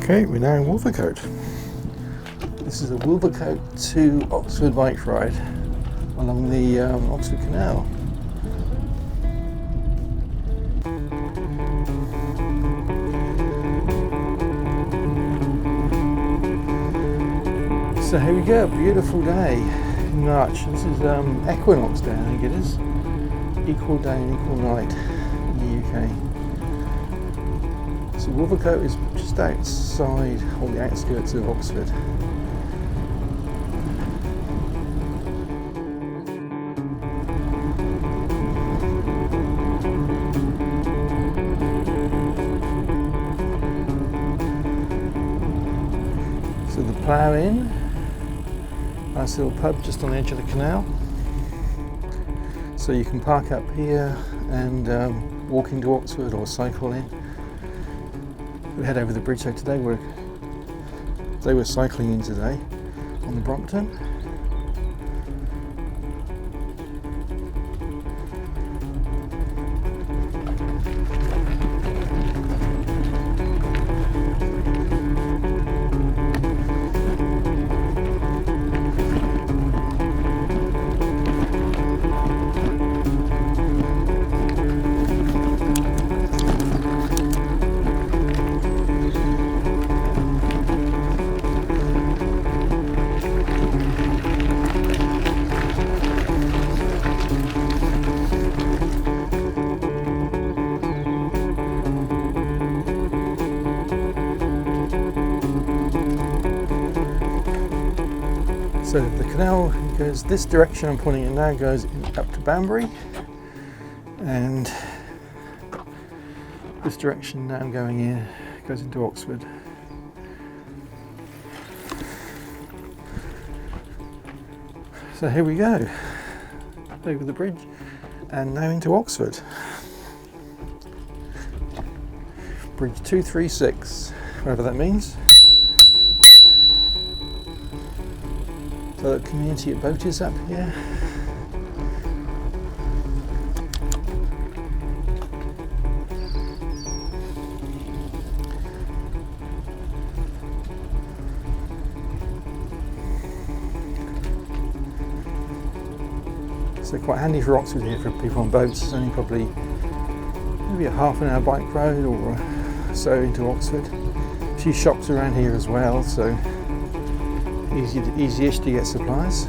Okay, we're now in Wolvercote. This is a Wolvercote to Oxford bike ride along the Oxford Canal. So here we go, beautiful day in March. This is Equinox Day, I think it is. Equal day and equal night in the UK. So Wolvercote is just outside, on the outskirts of Oxford. So the Plough Inn, nice little pub just on the edge of the canal. So you can park up here and walk into Oxford or cycle in. We head over the bridge. So today we're cycling in today on the Brompton. So the canal goes this direction. I'm pointing it now, goes up to Banbury, and this direction now I'm going in goes into Oxford. So here we go, over the bridge and now into Oxford. Bridge 236, whatever that means. So the community at boat is up here. So quite handy for Oxford here for people on boats. It's only probably maybe a half an hour bike ride or so into Oxford. A few shops around here as well, so easy-ish to get supplies.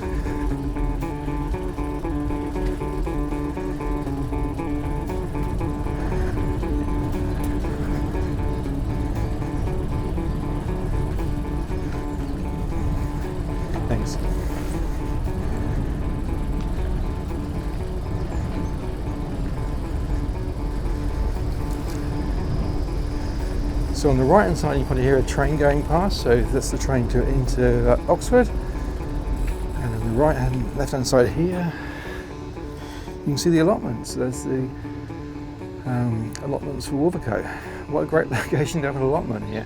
Thanks. So on the right hand side you probably hear a train going past, so that's the train into Oxford. And on the left hand side here you can see the allotments. There's the allotments for Wolvercote. What a great location to have an allotment here.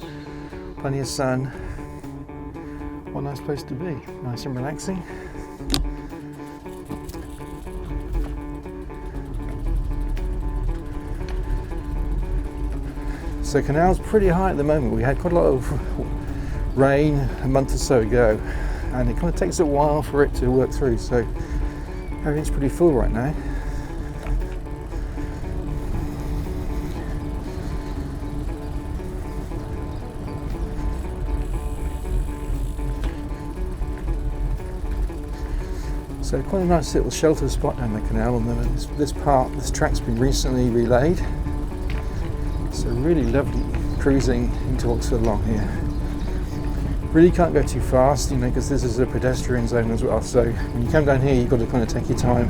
Plenty of sun. What a nice place to be. Nice and relaxing. So canal's pretty high at the moment. We had quite a lot of rain a month or so ago, and it kind of takes a while for it to work through, so everything's pretty full right now. So quite a nice little shelter spot down the canal, and this track's been recently relayed. So really lovely cruising into Oxford along here. Really can't go too fast, because this is a pedestrian zone as well. So when you come down here, you've got to kind of take your time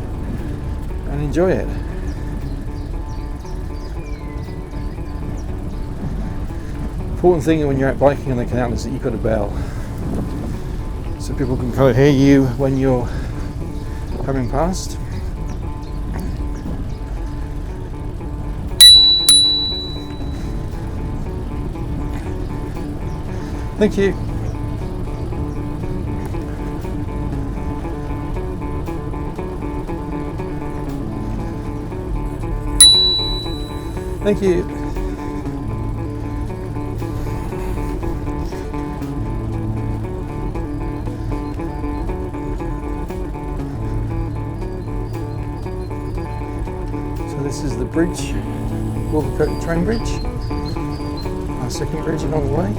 and enjoy it. Important thing when you're out biking on the canal is that you've got a bell, so people can kind of hear you when you're coming past. Thank you. Thank you. this is the bridge, Wolvercote train bridge, our second bridge along the way.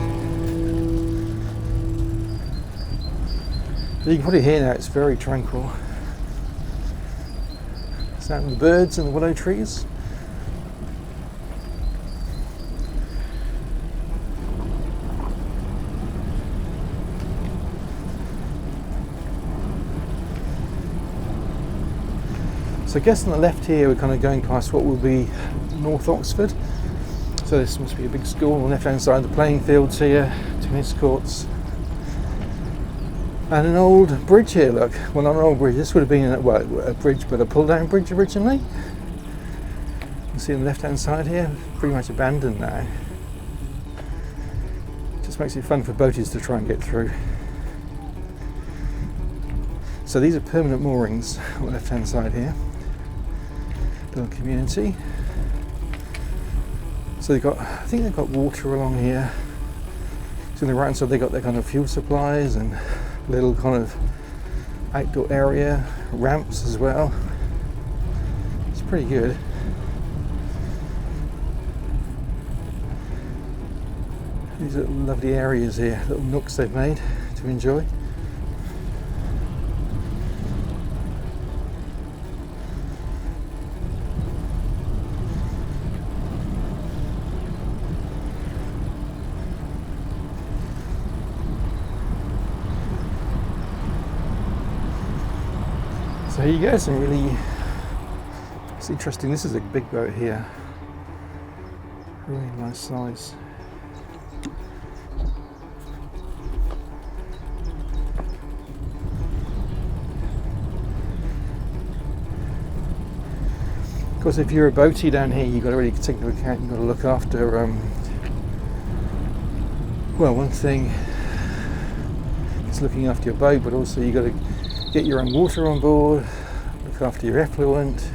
But you can probably hear now it's very tranquil. Sound of the birds and the willow trees. So I guess on the left here we're kind of going past what will be North Oxford. So this must be a big school. On the left hand side, the playing fields here, tennis courts. And an old bridge here, look. Well, not an old bridge, this would have been a bridge, but a pull-down bridge originally. You see on the left hand side here, pretty much abandoned now. Just makes it fun for boaters to try and get through. So these are permanent moorings on the left hand side here. Little community. So they've got, I think they've got water along here. So on the right hand side they've got their kind of fuel supplies and little kind of outdoor area, ramps as well. It's pretty good. These are lovely areas here, little nooks they've made to enjoy. So here you go, some really, it's interesting, this is a big boat here, really nice size. Of course if you're a boatie down here you've got to really take into account, you've got to look after, well, one thing is looking after your boat, but also you've got to get your own water on board, look after your effluent,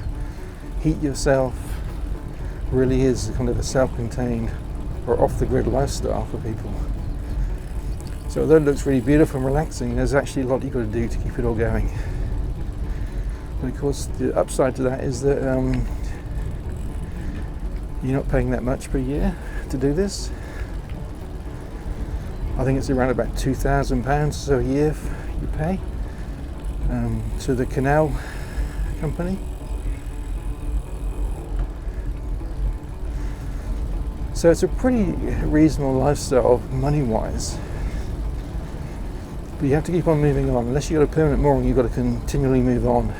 heat yourself. Really is kind of a self-contained or off-the-grid lifestyle for people. So although it looks really beautiful and relaxing, there's actually a lot you've got to do to keep it all going. And of course the upside to that is that you're not paying that much per year to do this. I think it's around about £2,000 or so a year you pay. To the canal company. So it's a pretty reasonable lifestyle money-wise. But you have to keep on moving on. Unless you've got a permanent mooring, you've got to continually move on.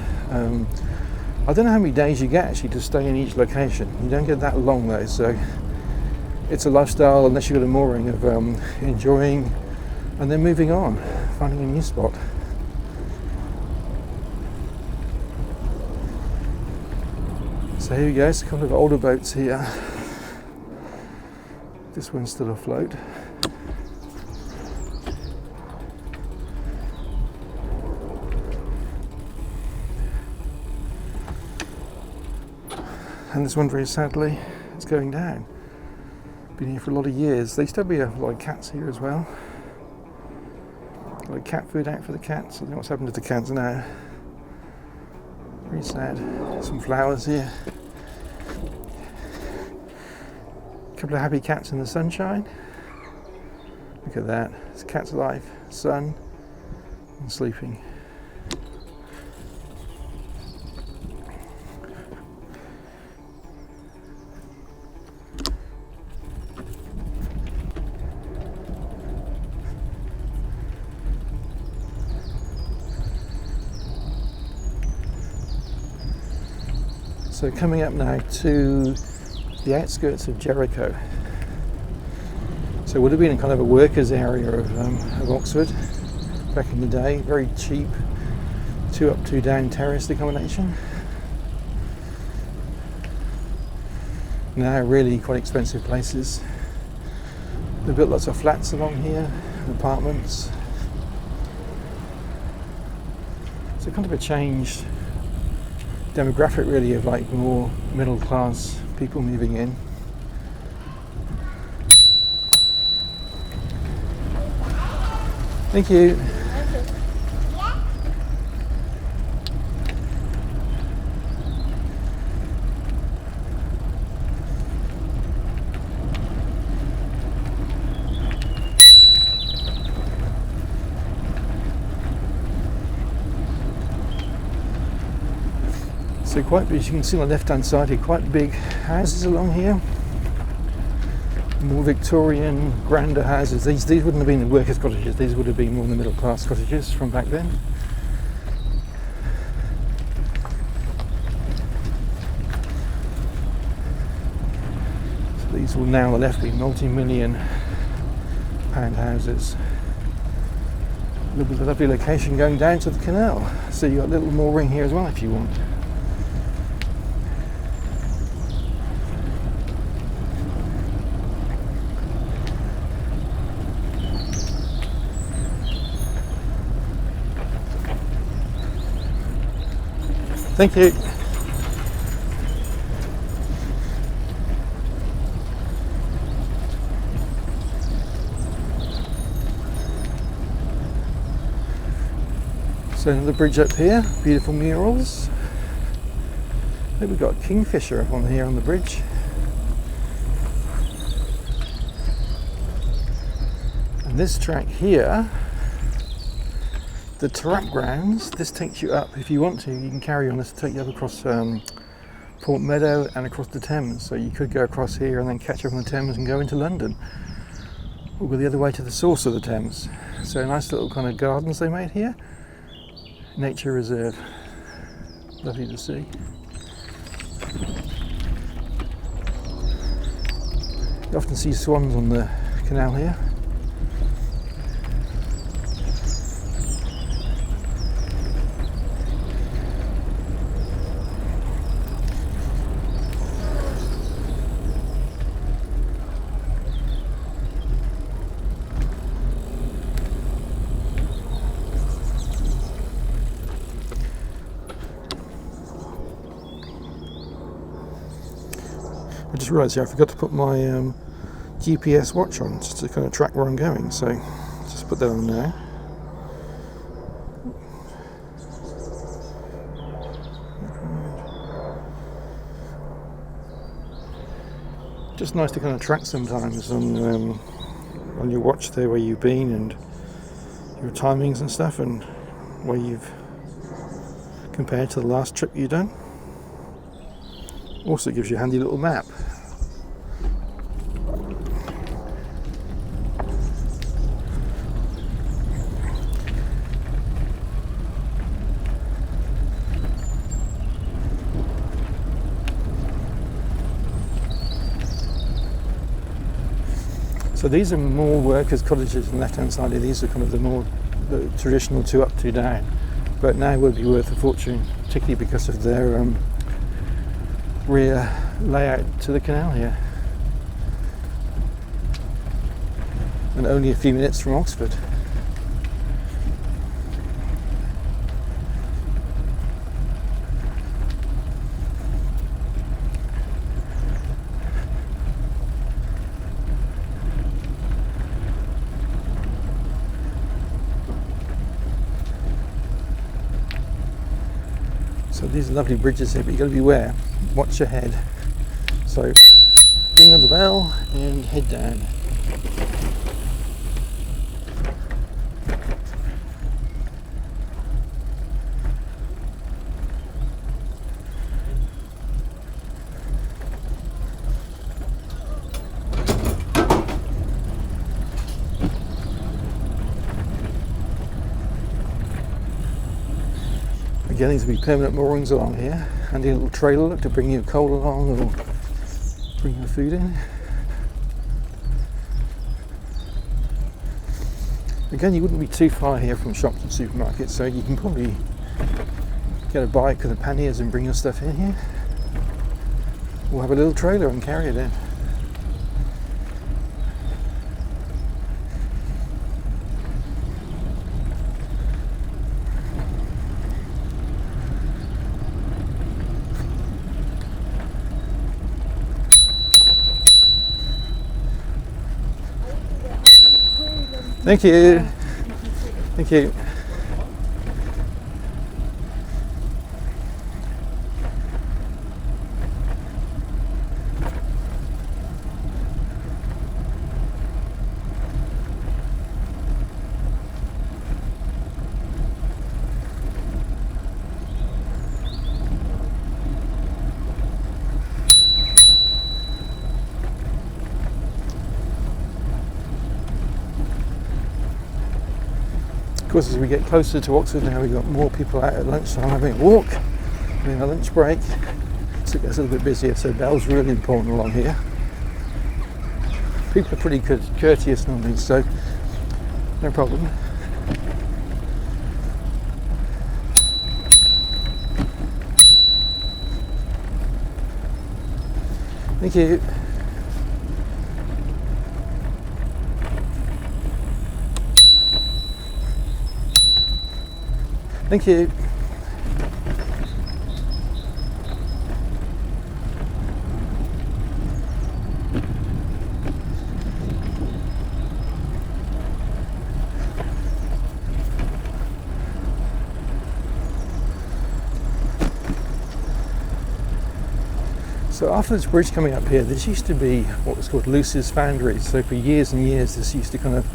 I don't know how many days you get actually to stay in each location. You don't get that long though, so it's a lifestyle unless you've got a mooring of enjoying and then moving on, finding a new spot. So here we go, it's a couple of older boats here. This one's still afloat. And this one, very sadly, is going down. Been here for a lot of years. There used to be a lot of cats here as well. A lot of cat food out for the cats. I don't know what's happened to the cats now. Very sad. Some flowers here. A couple of happy cats in the sunshine. Look at that. It's cat's life, sun, and sleeping. So coming up now to the outskirts of Jericho. So it would have been a kind of a workers area of Oxford back in the day. Very cheap, 2 up, 2 down terraced accommodation. Now really quite expensive places. They built lots of flats along here, apartments. So kind of a changed demographic really of like more middle class people moving in. Thank you. So quite, as you can see on the left hand side here, quite big houses along here. More Victorian, grander houses. These wouldn't have been the workers' cottages, these would have been more the middle class cottages from back then. So these will now on the left be multi-million pound houses. A little bit of lovely location going down to the canal. So you've got a little mooring here as well if you want. Thank you. So another bridge up here, beautiful murals. I think we've got a kingfisher up on here on the bridge. And this track here, the track grounds, this takes you up, if you want to, you can carry on, this will take you up across Port Meadow and across the Thames. So you could go across here and then catch up on the Thames and go into London. Or go the other way to the source of the Thames. So nice little kind of gardens they made here. Nature reserve. Lovely to see. You often see swans on the canal here. I just realised here I forgot to put my GPS watch on just to kind of track where I'm going, so just put that on now. Just nice to kind of track sometimes on your watch there where you've been and your timings and stuff and where you've compared to the last trip you've done. Also gives you a handy little map. So these are more workers' cottages on the left hand side here. These are kind of the traditional 2 up 2 down, but now would be worth a fortune, particularly because of their rear layout to the canal here, and only a few minutes from Oxford. So these are lovely bridges here, but you've got to beware. Watch your head. So ding on the bell and head down. Again, these will be permanent moorings along here. Handy little trailer to bring your coal along or bring your food in. Again, you wouldn't be too far here from shops and supermarkets, so you can probably get a bike with the panniers and bring your stuff in here. Or have a little trailer and carry it in. Thank you. Thank you. course, as we get closer to Oxford now, we've got more people out at lunchtime having a walk, having a lunch break. So it gets a little bit busier, so bell's really important along here. People are pretty courteous normally, so no problem. Thank you. Thank you. So after this bridge coming up here, this used to be what was called Luce's Foundry. So for years and years, this used to kind of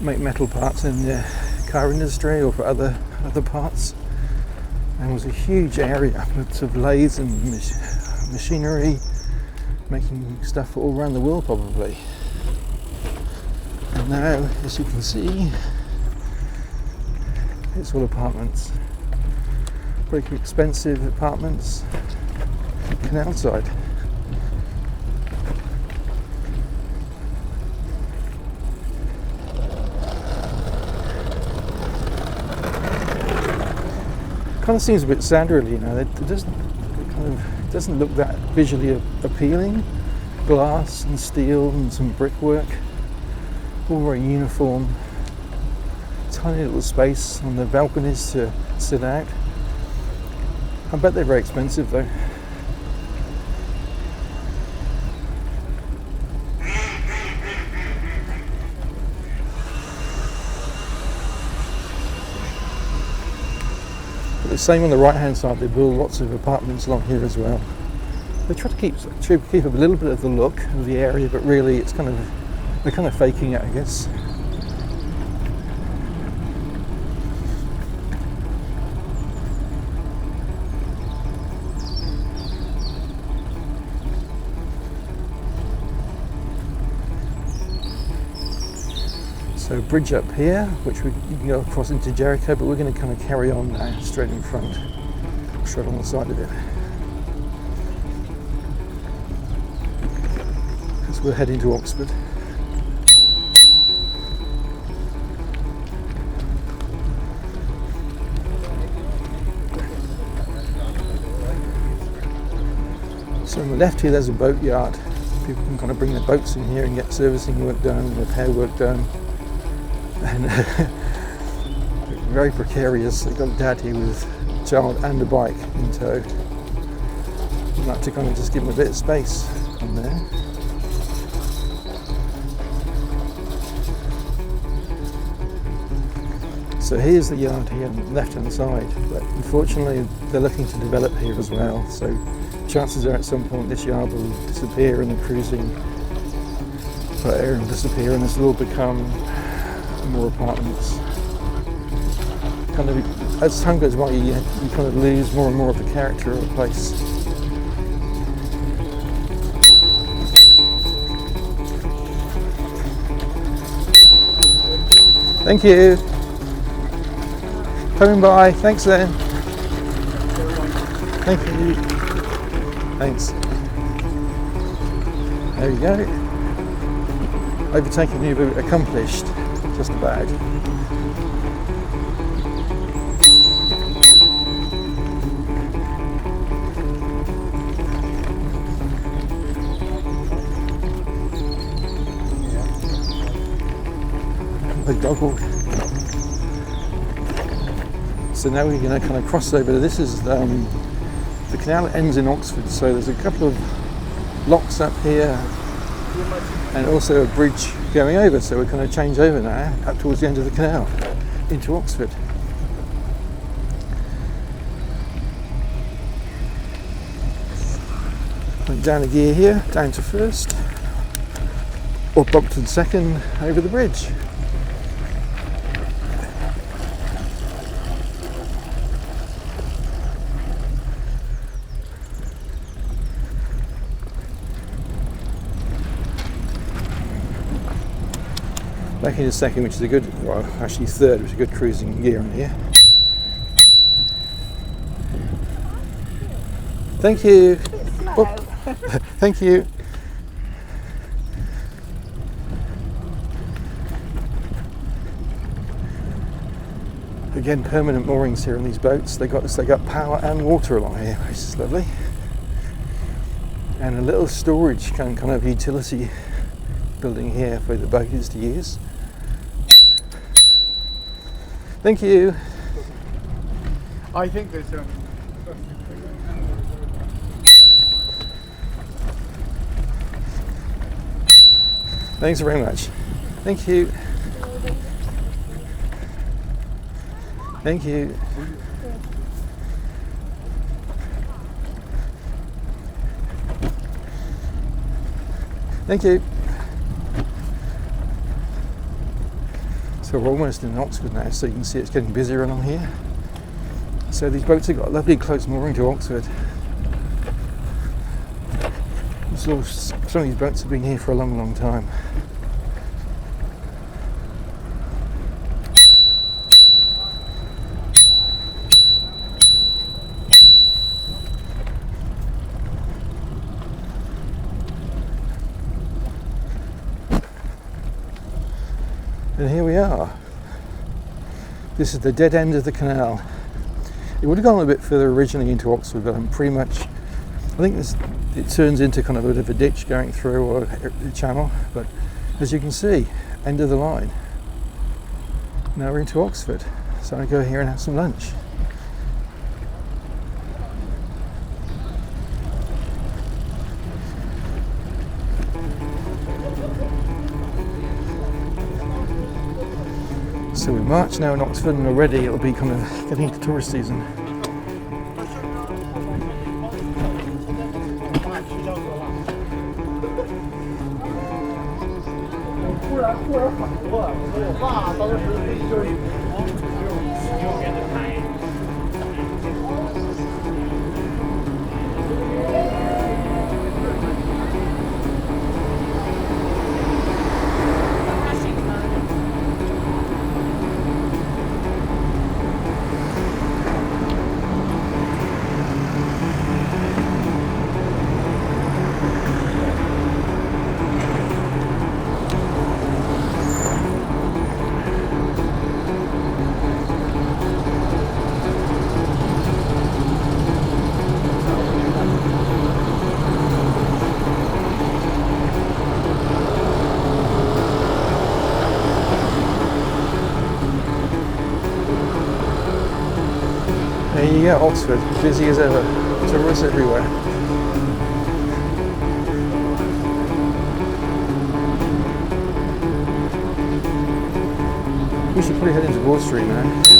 make metal parts in the car industry or for other parts. And it was a huge area of lathes and machinery, making stuff all around the world probably. And now, as you can see, it's all apartments. Very expensive apartments. Canal side. Kind of seems a bit sad, really. You know, it doesn't look that visually appealing. Glass and steel and some brickwork, all very uniform. Tiny little space on the balconies to sit out. I bet they're very expensive though. The same on the right hand side, they build lots of apartments along here as well. They try to keep a little bit of the look of the area, but really it's they're kind of faking it, I guess. So bridge up here, which you can go across into Jericho, but we're going to kind of carry on now, straight in front, straight on the side of it. So we're heading to Oxford. So on the left here, there's a boat yard. People can kind of bring their boats in here and get servicing work done, repair work done. And very precarious. They've got a dad here with a child and a bike in tow. I'd like to kind of just give them a bit of space on there. So here's the yard here on the left hand side, but unfortunately they're looking to develop here as well, so chances are at some point this yard will disappear and the cruising area will disappear and this will all become more apartments. Kind of, as time goes by, you kind of lose more and more of the character of a place. Thank you. Coming by. Thanks then. Thank you. Thanks. There you go. Overtaking new route accomplished. Just about. Big dog walk. So now we're going to kind of cross over. This is the canal ends in Oxford, so there's a couple of locks up here and also a bridge going over, so we're going to change over now up towards the end of the canal into Oxford. Went down a gear here, down to first, or Brompton second over the bridge. second is second, which is a good, well, actually third, which is a good cruising gear on here. Thank you. Oh, thank you. Again, permanent moorings here on these boats. They got power and water along here, which is lovely. And a little storage kind of utility building here for the boaters to use. Thank you. I think there's Thanks very much. Thank you. Thank you. Thank you. So we're almost in Oxford now, so you can see it's getting busier along here. So these boats have got a lovely close mooring to Oxford. So some of these boats have been here for a long, long time. And here we are. This is the dead end of the canal. It would have gone a bit further originally into Oxford, but I'm pretty much, I think it turns into kind of a bit of a ditch going through, or a channel, but as you can see, end of the line. Now we're into Oxford, so I'm going to go here and have some lunch. So we're March now in Oxford, and already it'll be kind of getting into tourist season. There you go, Oxford, busy as ever, tourists everywhere. We should probably head into Wall Street now.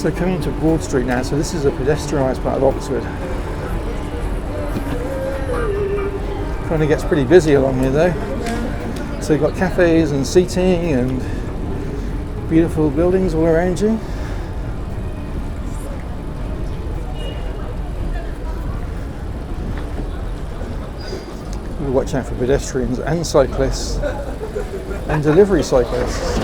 So coming to Broad Street now, so this is a pedestrianised part of Oxford. Kind of gets pretty busy along here though. So you've got cafes and seating and beautiful buildings all around you. You watch out for pedestrians and cyclists and delivery cyclists.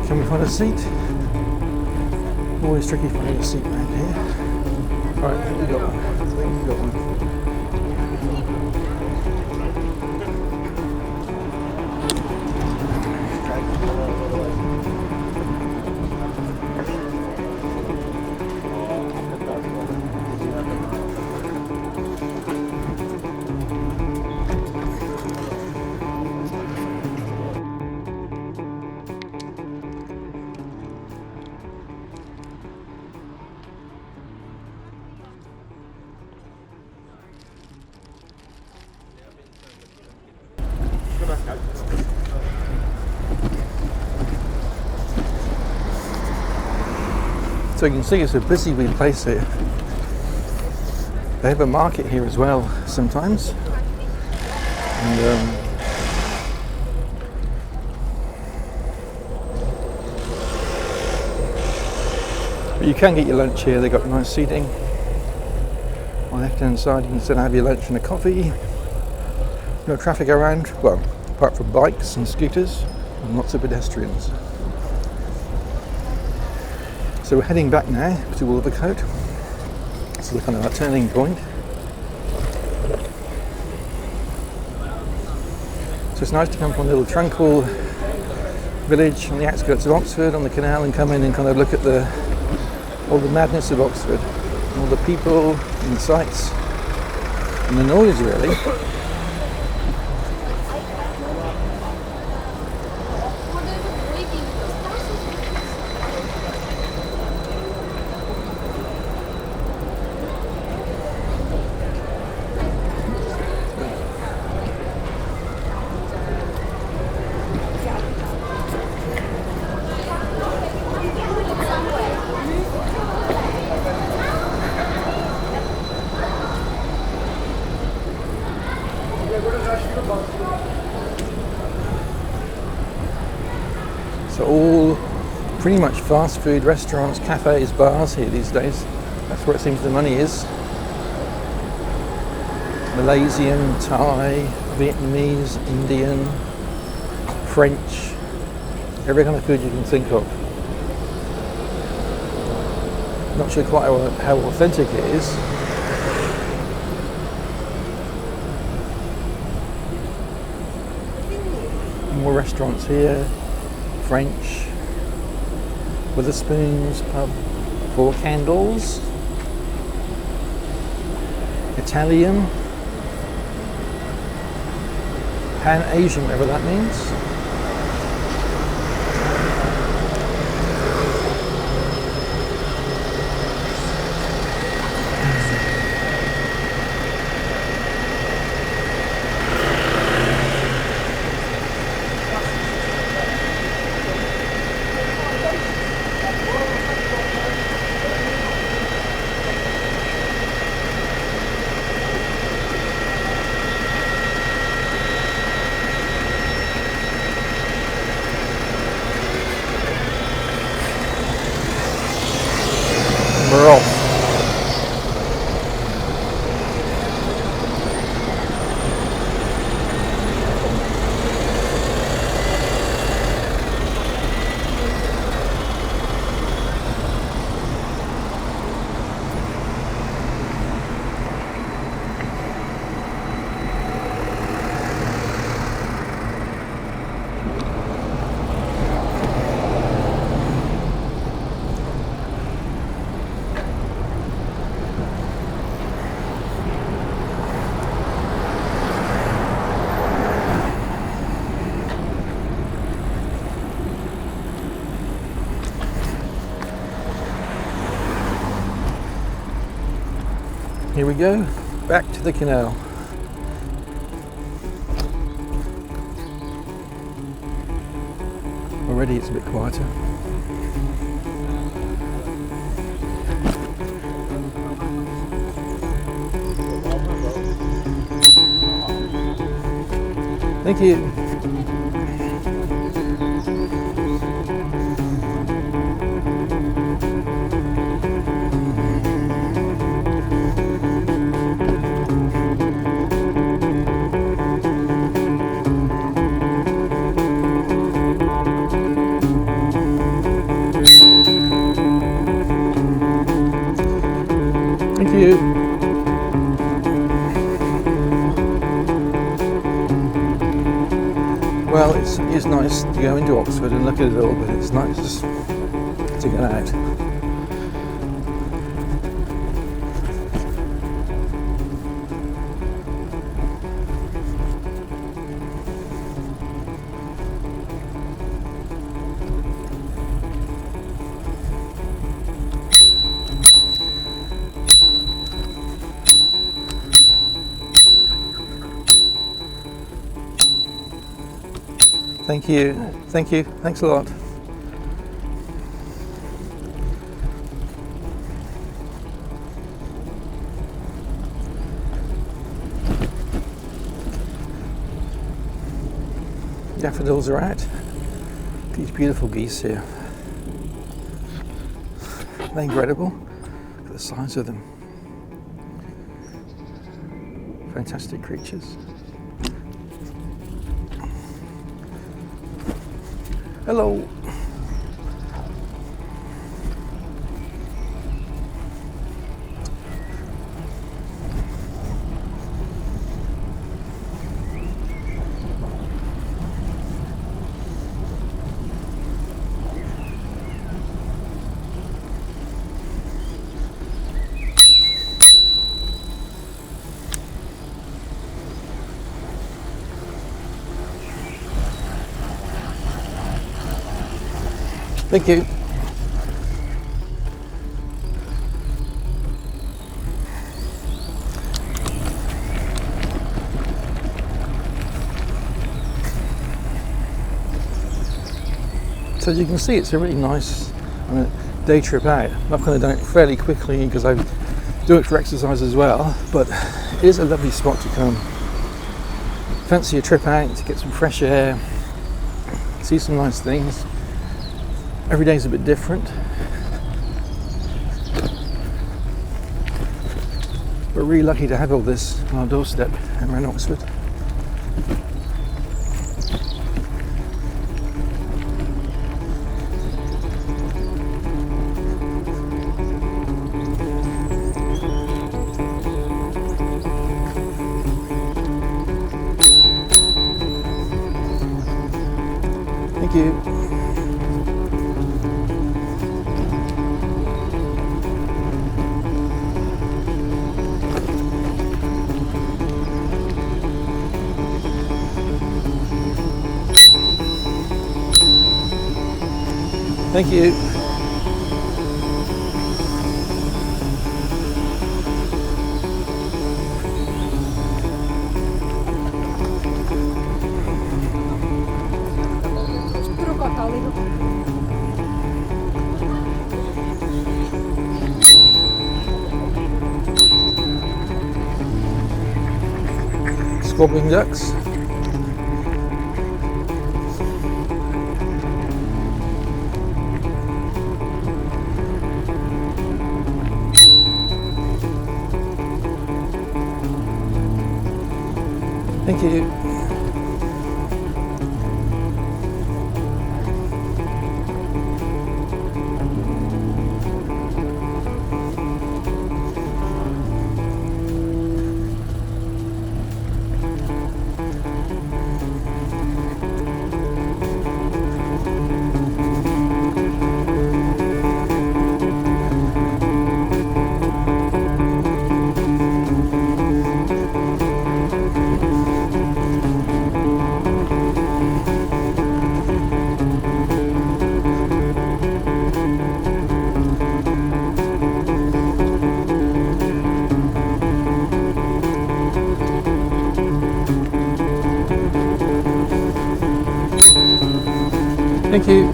Can we find a seat? Always tricky finding a seat around here. Alright, I think we got one. I think we got one. So you can see it's a busy wee place here. They have a market here as well sometimes. And but you can get your lunch here. They've got nice seating. On the left hand side you can sit and have your lunch and a coffee. No traffic around, well, apart from bikes and scooters and lots of pedestrians. So we're heading back now to Wolvercote. So we're kind of at a turning point. So it's nice to come from a little tranquil village on the outskirts of Oxford on the canal and come in and kind of look at all the madness of Oxford, all the people and the sights and the noise really. So all pretty much fast food restaurants, cafes, bars here these days. That's where it seems the money is. Malaysian, Thai, Vietnamese, Indian, French, every kind of food you can think of. Not sure quite how authentic it is. More restaurants here. French, Witherspoon's pub, Four Candles, Italian, Pan-Asian, whatever that means. Here we go, back to the canal. Already it's a bit quieter. Thank you. Thank you. Well, it's nice to go into Oxford and look at it all, but it's nice to get out. Thank you. Thank you. Thanks a lot. Daffodils are out. These beautiful geese here. They're incredible. Look at the size of them. Fantastic creatures. Hello. Thank you. So as you can see, it's a really nice day trip out. I've kind of done it fairly quickly because I do it for exercise as well, but it is a lovely spot to come. Fancy a trip out to get some fresh air, see some nice things. Every day is a bit different, but really lucky to have all this on our doorstep around Oxford. Thank you. Thank you. Squabbling ducks. Thank you. Thank you.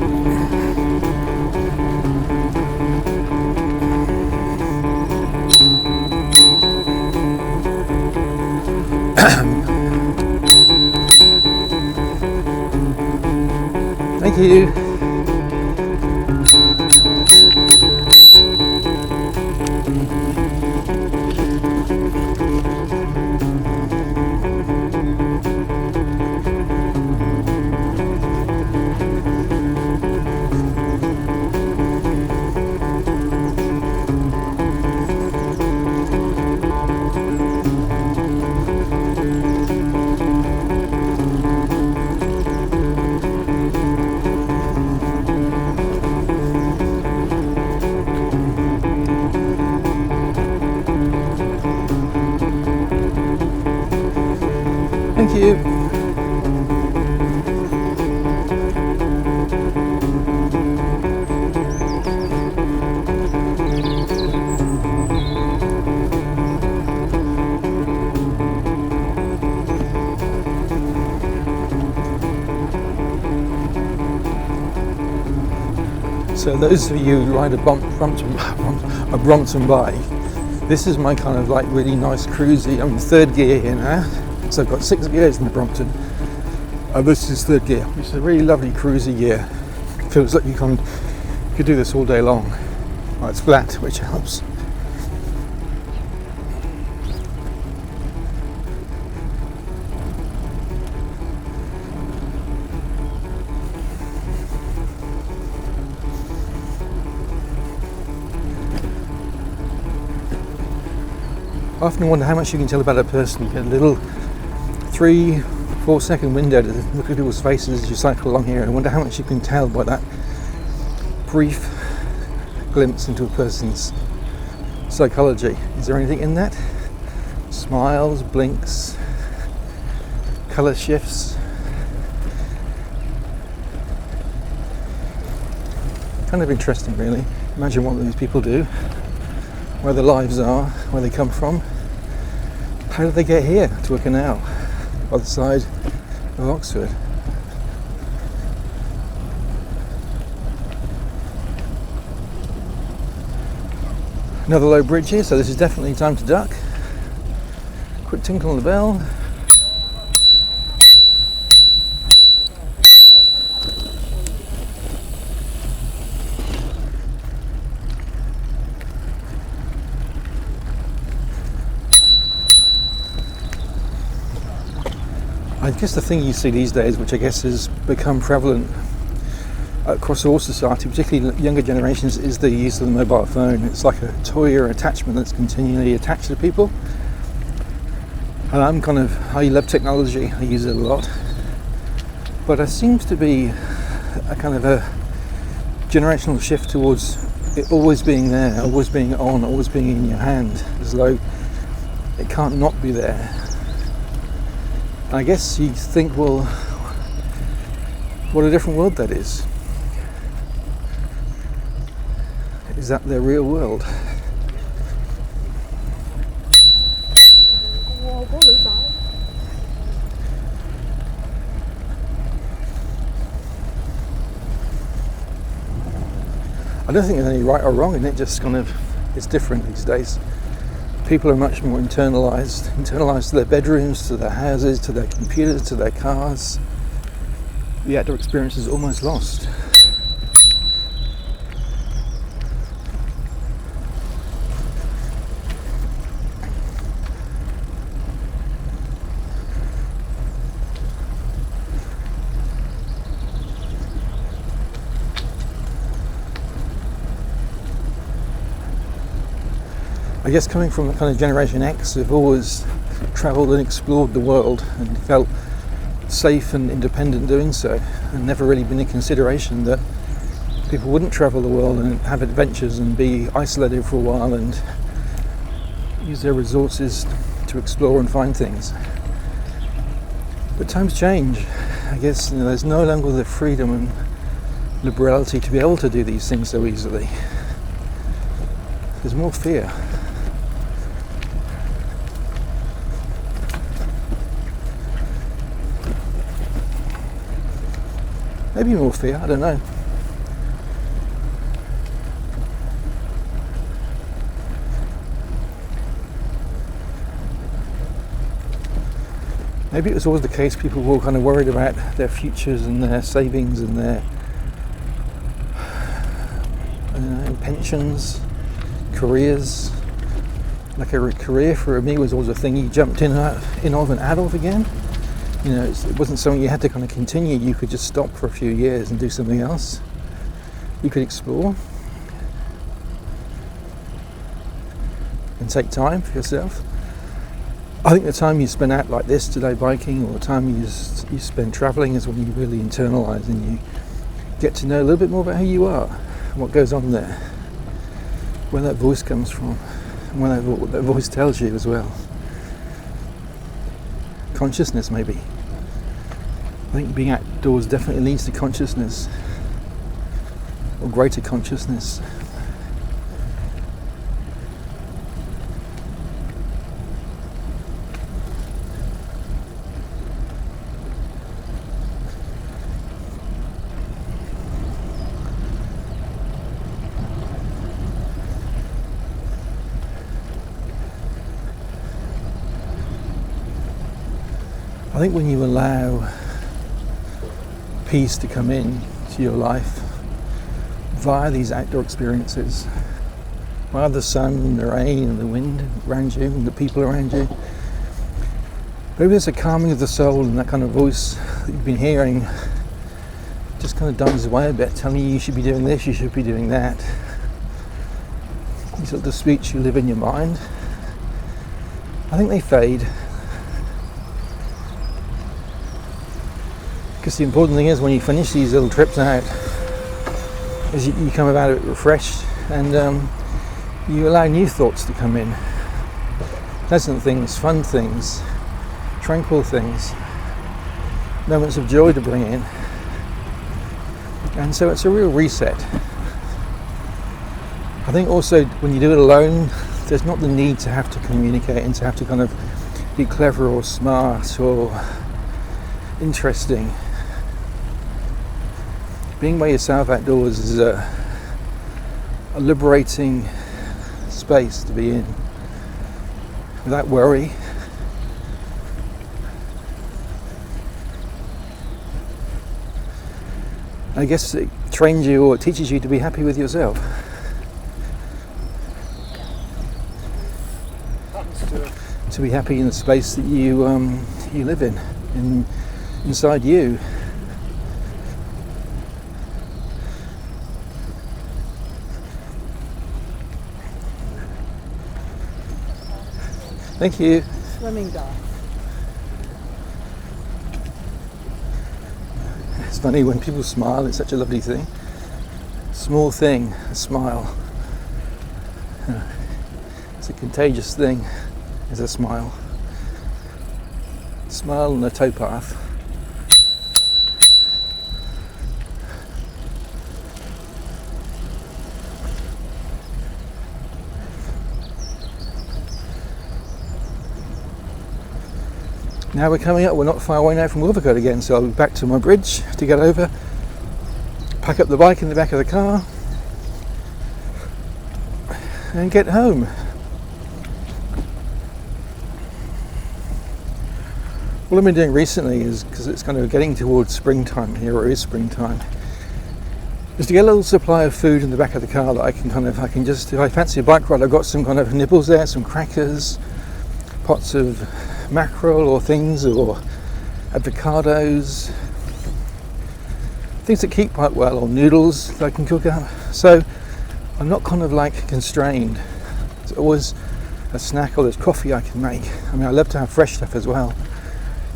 Thank you. Thank you. So those of you who ride a Brompton by, this is my kind of like really nice cruisy. I'm in third gear here now, so I've got 6 gears in the Brompton. This is third gear, which is a really lovely cruisy gear. Feels like you could do this all day long. Well, it's flat, which helps. I often wonder how much you can tell about a person. You get a little 3-4 second window to look at people's faces as you cycle along here, and I wonder how much you can tell by that brief glimpse into a person's psychology. Is there anything in that? Smiles, blinks, colour shifts. Kind of interesting, really. Imagine what these people do, where their lives are, where they come from. How did they get here to a canal by the side of Oxford? Another low bridge here, so this is definitely time to duck. Quick tinkle on the bell. I guess the thing you see these days, which I guess has become prevalent across all society, particularly younger generations, is the use of the mobile phone. It's like a toy or attachment that's continually attached to people. And I love technology, I use it a lot. But there seems to be a kind of a generational shift towards it always being there, always being on, always being in your hand, as though it can't not be there. I guess you think, well, what a different world that is. Is that their real world? I don't think there's any right or wrong in it, just kind of, it's different these days. People are much more internalized to their bedrooms, to their houses, to their computers, to their cars. The outdoor experience is almost lost. I guess coming from the kind of Generation X who've always travelled and explored the world and felt safe and independent doing so, and never really been in consideration that people wouldn't travel the world and have adventures and be isolated for a while and use their resources to explore and find things. But times change. I guess there's no longer the freedom and liberality to be able to do these things so easily. There's more fear. Maybe more fear, I don't know. Maybe it was always the case, people were kind of worried about their futures and their savings and their pensions, careers. Like a career for me was always a thing you jumped in of an adult again. You know, it wasn't something you had to kind of continue. You could just stop for a few years and do something else. You could explore and take time for yourself. I think the time you spend out like this today biking, or the time you spend travelling, is when you really internalise and you get to know a little bit more about who you are and what goes on there, where that voice comes from, and what that voice tells you as well. Consciousness, maybe. I think being outdoors definitely leads to consciousness, or greater consciousness. I think when you allow peace to come in to your life via these outdoor experiences, via the sun and the rain and the wind around you and the people around you, maybe there's a calming of the soul, and that kind of voice that you've been hearing just kind of dies away a bit, telling you should be doing this, you should be doing that. These sort of speech you live in your mind, I think they fade. Because the important thing is, when you finish these little trips out, is you come about it refreshed, and you allow new thoughts to come in. Pleasant things, fun things, tranquil things, moments of joy to bring in. And so it's a real reset. I think also when you do it alone, there's not the need to have to communicate and to have to kind of be clever or smart or interesting. Being by yourself outdoors is a liberating space to be in, without worry. I guess it trains you, or it teaches you to be happy with yourself. To be happy in the space that you live in inside you. Thank you. Swimming dive. It's funny when people smile, it's such a lovely thing. Small thing, a smile. It's a contagious thing, is a smile. Smile on a towpath. Now we're coming up, we're not far away now from Wolvercote again, so I'll be back to my bridge to get over, pack up the bike in the back of the car and get home. What I've been doing recently is, because it's kind of getting towards springtime here, or it is springtime, is to get a little supply of food in the back of the car that I can just, if I fancy a bike ride, I've got some kind of nibbles there, some crackers, pots of mackerel or things, or avocados, things that keep quite well, or noodles that I can cook up. So I'm not kind of like constrained. There's always a snack, or there's coffee I can make. I mean, I love to have fresh stuff as well.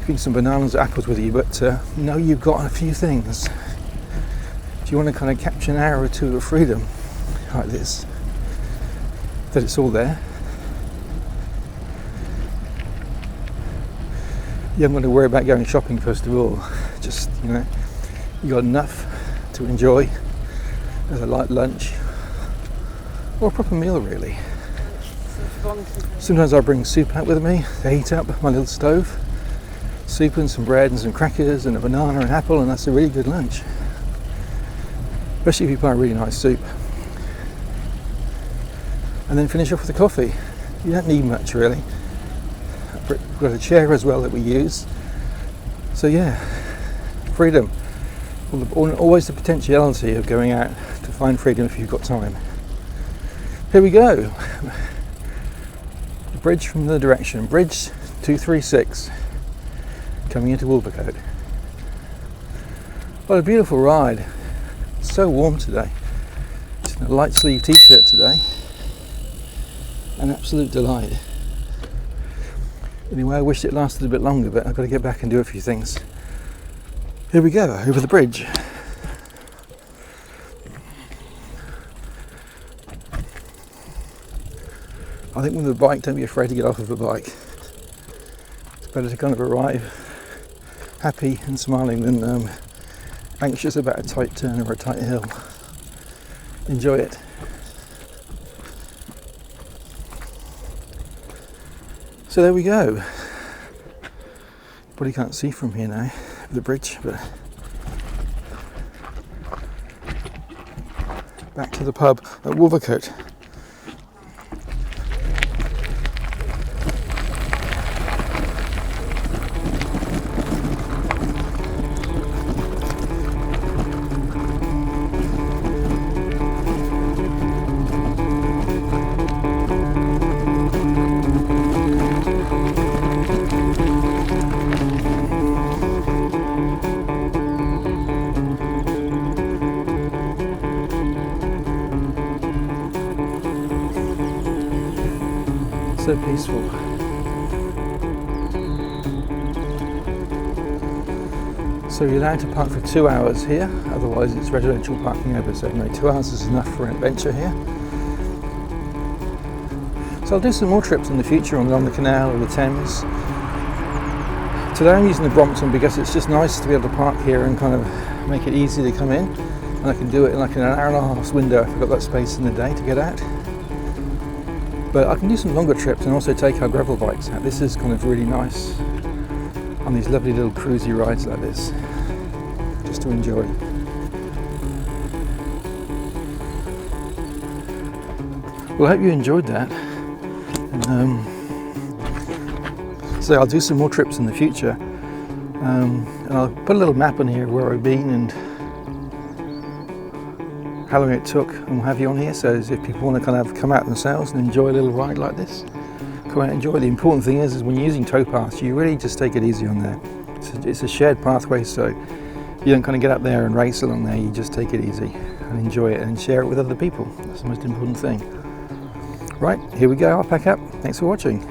Bring some bananas or apples with you, but know you've got a few things. Do you want to kind of capture an hour or two of freedom like this, that it's all there? You haven't got to worry about going shopping first of all. Just, you got enough to enjoy as a light lunch, or a proper meal really. Sometimes I bring soup out with me to heat up my little stove. Soup and some bread and some crackers and a banana and apple, and that's a really good lunch. especially if you buy a really nice soup. And then finish off with a coffee. You don't need much really. We've got a chair as well that we use. So yeah, freedom. Always the potentiality of going out to find freedom if you've got time. Here we go. The bridge from the direction. Bridge 236 coming into Wolvercote. What a beautiful ride. It's so warm today. It's in a light sleeve t-shirt today. An absolute delight. Anyway, I wished it lasted a bit longer, but I've got to get back and do a few things. Here we go, over the bridge. I think with a bike, don't be afraid to get off of a bike. It's better to kind of arrive happy and smiling than anxious about a tight turn or a tight hill. Enjoy it. So there we go. Probably can't see from here now, the bridge, but back to the pub at Wolvercote. So peaceful. So you're allowed to park for 2 hours here, otherwise it's residential parking over, so no, 2 hours is enough for an adventure here. So I'll do some more trips in the future on the canal or the Thames. Today I'm using the Brompton because it's just nice to be able to park here and kind of make it easy to come in, and I can do it in like an hour and a half's window if I've got that space in the day to get out. But I can do some longer trips and also take our gravel bikes out. This is kind of really nice on these lovely little cruisy rides like this, just to enjoy. Well, I hope you enjoyed that. And, so I'll do some more trips in the future. And I'll put a little map on here where I've been and how long it took and what have you on here, so if people want to kind of come out themselves and enjoy a little ride like this, come out and enjoy. The important thing is when you're using towpaths, you really just take it easy on there. It's a shared pathway, so you don't kind of get up there and race along there, you just take it easy and enjoy it and share it with other people. That's the most important thing. Right, here we go, I'll pack up. Thanks for watching.